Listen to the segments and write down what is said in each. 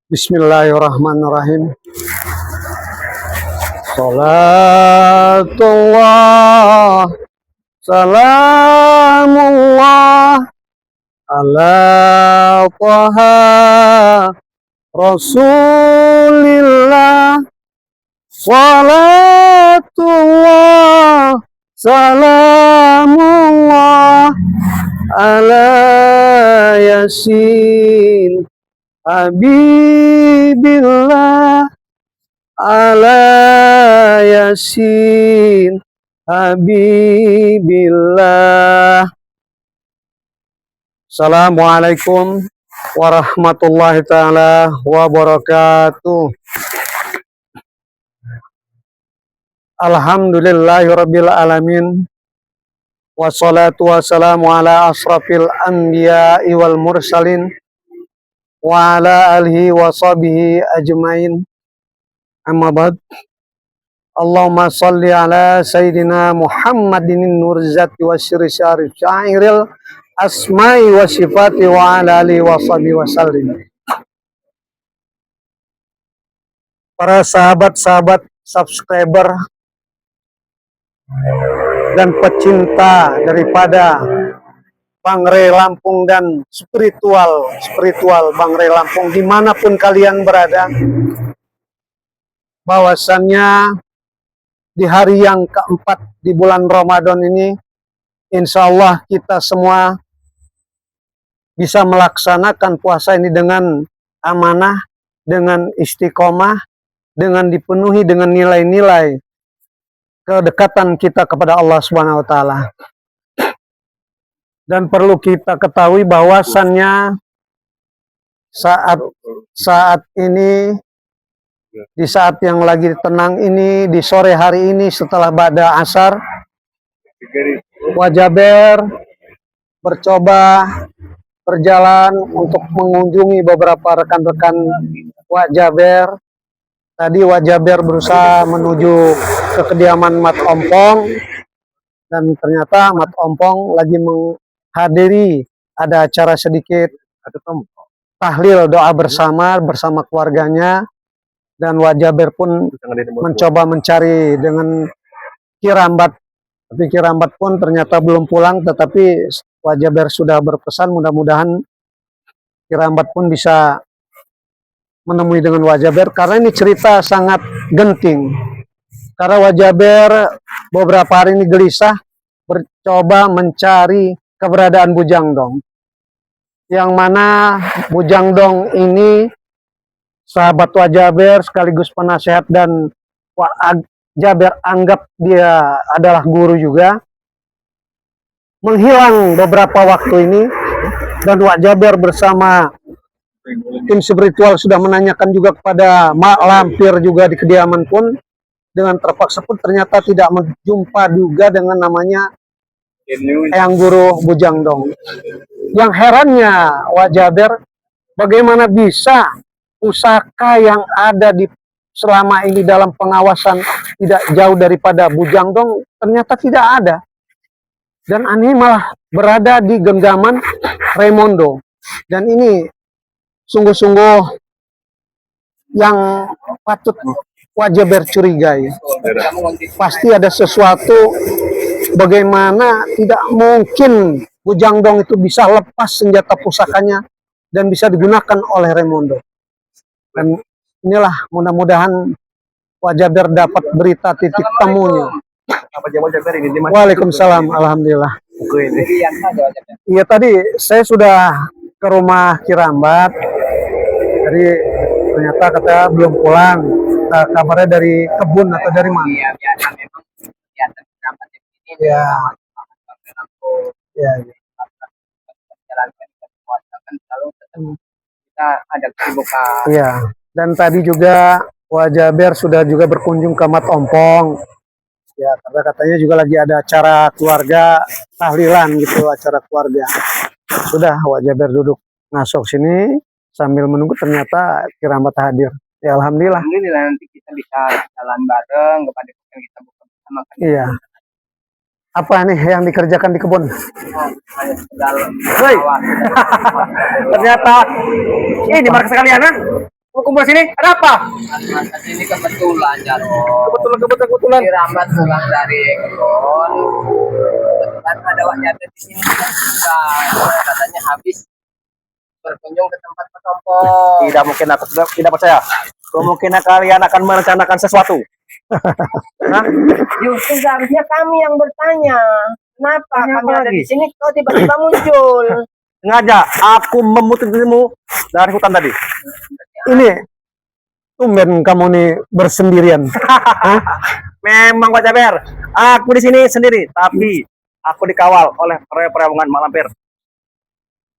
Bismillahirrahmanirrahim. Salatullah, salamullah ala taha rasulillah. Salatullah, salamullah ala yasin Habibillah, ala yasin Habibillah. Assalamualaikum warahmatullahi taala wabarakatuh. Alhamdulillahirabbil alamin. Wassalatu wassalamu ala asrafil anbiya'i wal mursalin wa ala alihi wa sahbihi ajmain. Amma ba'd. Allahumma salli ala sayyidina Muhammadin nurzati wa syiri syarif syairil asma'i wa sifati wa ala alihi wa sahbihi wa sallim. Para sahabat-sahabat subscriber dan pecinta daripada Bangre Lampung dan spiritual Bangre Lampung dimanapun kalian berada, bahwasannya di hari yang keempat di bulan Ramadan ini, insya Allah kita semua bisa melaksanakan puasa ini dengan amanah, dengan istiqomah, dengan dipenuhi dengan nilai-nilai kedekatan kita kepada Allah Subhanahu wa taala. Dan perlu kita ketahui bahwasannya saat ini, di saat yang lagi tenang ini, di sore hari ini setelah ba'da asar, Wajaber bercoba berjalan untuk mengunjungi beberapa rekan-rekan Wajaber. Tadi Wajaber berusaha menuju ke kediaman Mat Ompong, dan ternyata Mat Ompong lagi menghadiri ada acara sedikit tahlil doa bersama keluarganya, dan Wajaber pun mencoba mencari dengan Kirambat, tapi Kirambat pun ternyata belum pulang. Tetapi Wajaber sudah berpesan mudah-mudahan Kirambat pun bisa menemui dengan Wajaber, karena ini cerita sangat genting. Karena Wajaber beberapa hari ini gelisah bercoba mencari keberadaan Bujangdong, yang mana Bujangdong ini sahabat Wajaber sekaligus penasehat, dan Wajaber anggap dia adalah guru juga, menghilang beberapa waktu ini. Dan Wajaber bersama tim spiritual sudah menanyakan juga kepada Mak Lampir juga di kediaman pun, dengan terpaksa pun ternyata tidak menjumpa juga dengan namanya Eyang Guru Bujangdong. Yang herannya Wajaber, bagaimana bisa pusaka yang ada di selama ini dalam pengawasan tidak jauh daripada Bujangdong ternyata tidak ada, dan ini malah berada di genggaman Raimondo. Dan ini sungguh-sungguh yang patut Wajaber curigai. Pasti ada sesuatu, bagaimana tidak mungkin Bujangdong itu bisa lepas senjata pusakanya dan bisa digunakan oleh Raimondo. Dan inilah mudah-mudahan Wajaber dapat berita titik temunya. Waalaikumsalam, alhamdulillah. Iya, tadi saya sudah ke rumah Kirambat. Jadi ternyata katanya belum pulang. Kabarnya dari kebun atau dari mana? Iya, biasa memang kegiatan Kirambat ini. Iya. Iya. Kita ada kesibukan. Iya. Dan tadi juga Wajaber sudah juga berkunjung ke Mat Ompong. Ya, karena katanya juga lagi ada acara keluarga tahlilan gitu, acara keluarga. Sudah Wajaber duduk ngasok sini sambil menunggu, ternyata Kirambat hadir. Ya, alhamdulillah. Alhamdulillah, nanti kita bisa jalan bareng kepada kita buka bersama. Iya. Apa nih yang dikerjakan di kebun? Ternyata ini markas sekalian, kumpul sini? Ada apa? Mas ini kebetulan Jarwo. Kebetulan. Si Rambat pulang dari Ekron. Kebetulan ada waktu di sini juga. Katanya habis berkunjung ke tempat petompo. Tidak mungkin, aku tidak percaya. Kemungkinan kalian akan merencanakan sesuatu. Hah? Justru seharusnya kami yang bertanya. Kenapa Tanya kami apa ada lagi? di sini kok tiba-tiba muncul? Sengaja aku memutus dirimu dari hutan tadi. Ini tumben kamu nih bersendirian. Hah? Memang Pak Jaber, aku di sini sendiri, tapi aku dikawal oleh perempuan malampir.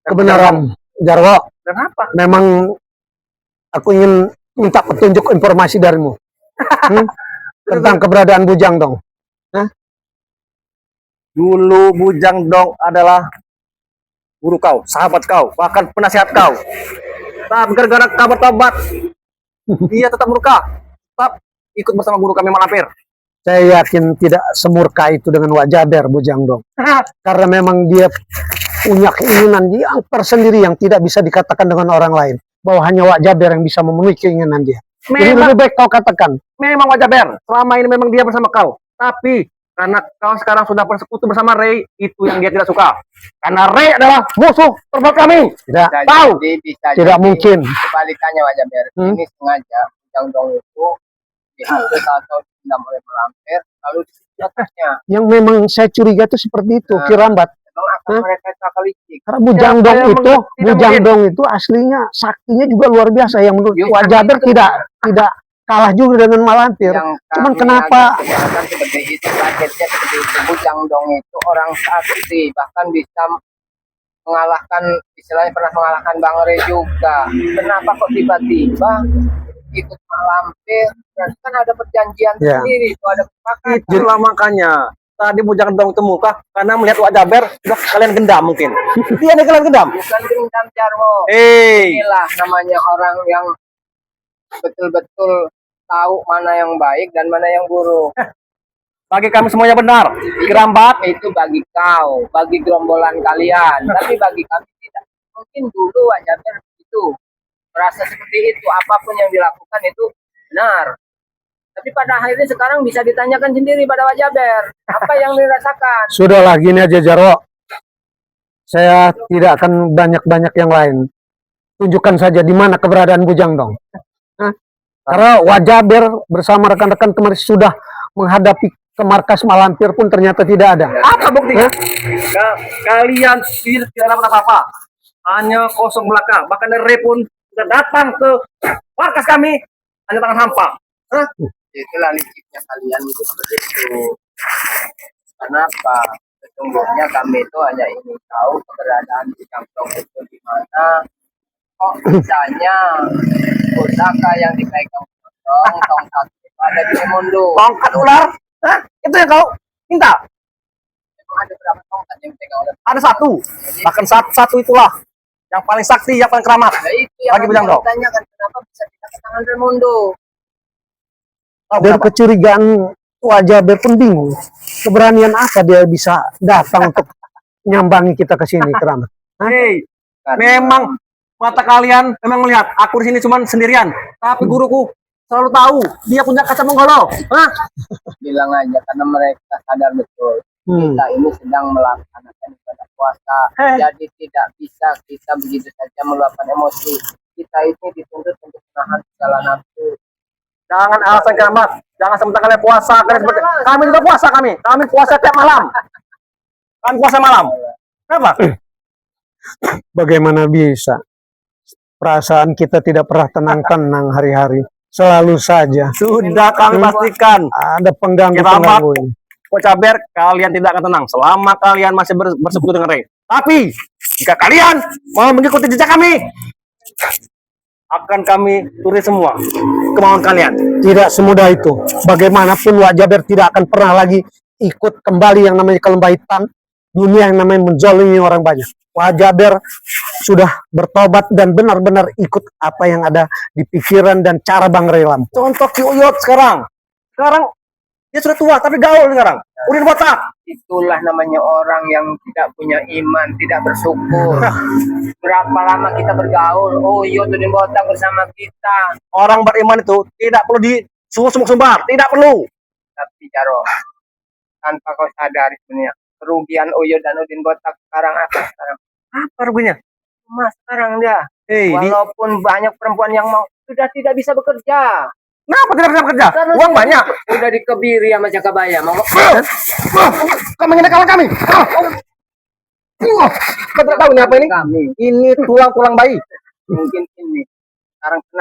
Kebenaran, Jarwo. Kenapa? Memang aku ingin minta petunjuk informasi darimu. Tentang keberadaan Bujang dong. Dulu Bujang Dong adalah guru kau, sahabat kau, bahkan penasihat kau. Tapi gara-gara kau bertobat, dia tetap murka. Tetap ikut bersama guru kami malampir. Saya yakin tidak semurka itu dengan Wak Jaber Bujang dong. Karena memang dia punya keinginan yang tersendiri yang tidak bisa dikatakan dengan orang lain. Bahwa hanya Wak Jaber yang bisa memenuhi keinginan dia. Jadi Memang, lebih baik kau katakan. memang Wak Jaber, selama ini memang dia bersama kau. Tapi karena kau sekarang sudah bersekutu bersama Ray, itu yang dia tidak suka. Karena Ray adalah musuh terberat kami. Tidak, Tahu? Bisa tidak jadi mungkin. kebalikannya Wak Jaber. Ini sengaja Bujang Dong itu dihapus atau dendam oleh malampir lalu disebutnya. Yang memang saya curiga itu seperti itu, Kirambat. Memang akan mereka cakal licik. Karena Bujang Siapa Dong yang itu, tidak Bujang mungkin? Dong itu aslinya saktinya juga luar biasa. Yang menurut Yuk, Wak Jaber itu. tidak kalah juga dengan malampir. Yang Cuman kami kenapa agak keberatan seperti itu, kagetnya seperti itu. Bujang Dong itu orang sakti, bahkan bisa mengalahkan, istilahnya pernah mengalahkan Bang Rey juga. Kenapa kok tiba-tiba ikut malampir? Berarti kan ada perjanjian Ya. sendiri, itu ada kesepakatan. Itulah makanya tadi Bujang Dong itu muka karena melihat Wak Jaber sudah kalian gendam mungkin. Dia nih kalian gendam. Bukan dendam Jarwo. Inilah namanya orang yang betul-betul tahu mana yang baik dan mana yang buruk. Bagi kami semuanya benar. Kirambat, Itu bagi kau, bagi gerombolan kalian, tapi bagi kami tidak. Mungkin dulu Wak Jaber itu merasa seperti itu, apapun yang dilakukan itu benar. Tapi pada akhirnya sekarang bisa ditanyakan sendiri pada Wak Jaber, apa yang dirasakan. Sudahlah, gini aja Jarwo. Saya tidak akan banyak-banyak yang lain. Tunjukkan saja di mana keberadaan Bujang Dong. Karena Wak Jaber bersama rekan-rekan kemarin sudah menghadapi ke markas malampir pun ternyata tidak ada. apa buktinya? Kalian tidak dapat apa-apa. Hanya kosong belaka. Bahkan Ray pun sudah datang ke markas kami hanya tangan hampa. Itulah liciknya kalian itu seperti itu. Kenapa? Sesungguhnya kami itu hanya ingin tahu keberadaan Bujang Dong itu di mana. Kok misalnya pusaka yang dipegang tongkat itu ada di Mundo. Tongkat ular? Hah? Itu yang kau minta? Memang ada berapa tongkat yang dipegang oleh Ada satu. Bahkan satu itulah yang paling sakti, yang paling keramat. Nah, itu yang Bagi Bujang Dong. tanyakan kenapa bisa kita ke tangan Raimundo. Tahu Dan kenapa? kecurigaan Wak Jaber pun bingung. Keberanian apa dia bisa datang untuk nyambangi kita ke sini, Keramat? Hei, Karena memang mata kalian memang melihat aku di sini cuma sendirian, tapi guruku selalu tahu dia punya kaca menggolo. Hah? bilang aja karena mereka sadar betul kita ini sedang melaksanakan ibadah puasa. Jadi tidak bisa kita begitu saja meluapkan emosi. Kita ini dituntut untuk menahan segala nafsu. Jangan alasan keramat, jangan sementara kalian puasa, kalian seperti kami juga puasa kami puasa tiap malam. Kami puasa malam. Kenapa? Bagaimana bisa? Perasaan kita tidak pernah tenang-tenang hari-hari. Selalu saja Sudah kami pastikan. ada pengganggu-pengganggu ini. Coach Jaber, kalian tidak akan tenang selama kalian masih bersekutu dengan Ray. Tapi jika kalian mau mengikuti jejak kami, akan kami tulis semua kemauan kalian. Tidak semudah itu. Bagaimanapun Wak Jaber tidak akan pernah lagi ikut kembali yang namanya kelembaitan dunia yang namanya menzalimi orang banyak. Wak Jaber sudah bertobat dan benar-benar ikut apa yang ada di pikiran dan cara Bang Ray Lampung. Contoh Ki Uyut sekarang Dia sudah tua tapi gaul sekarang. Udah botak. Itulah namanya orang yang tidak punya iman, tidak bersyukur. Berapa lama kita bergaul? Oh iya, Udin Botak bersama kita. Orang beriman itu tidak perlu sumbar, tidak perlu. Tapi Jaro, tanpa kau sadari sebenarnya kerugian Oyo dan Udin Botak sekarang apa sekarang? Apa ruginya? Mas sekarang dia. Hei, Walaupun banyak perempuan yang mau, sudah tidak bisa bekerja. kenapa tidak bisa bekerja? Karena Uang sudah banyak. Udah dikebiri sama Jakabaya. Mau Kamu menghina kawan kami. Kau tidak tahu ini apa ini? kami Ini tulang-tulang bayi. mungkin ini. Sekarang kenapa?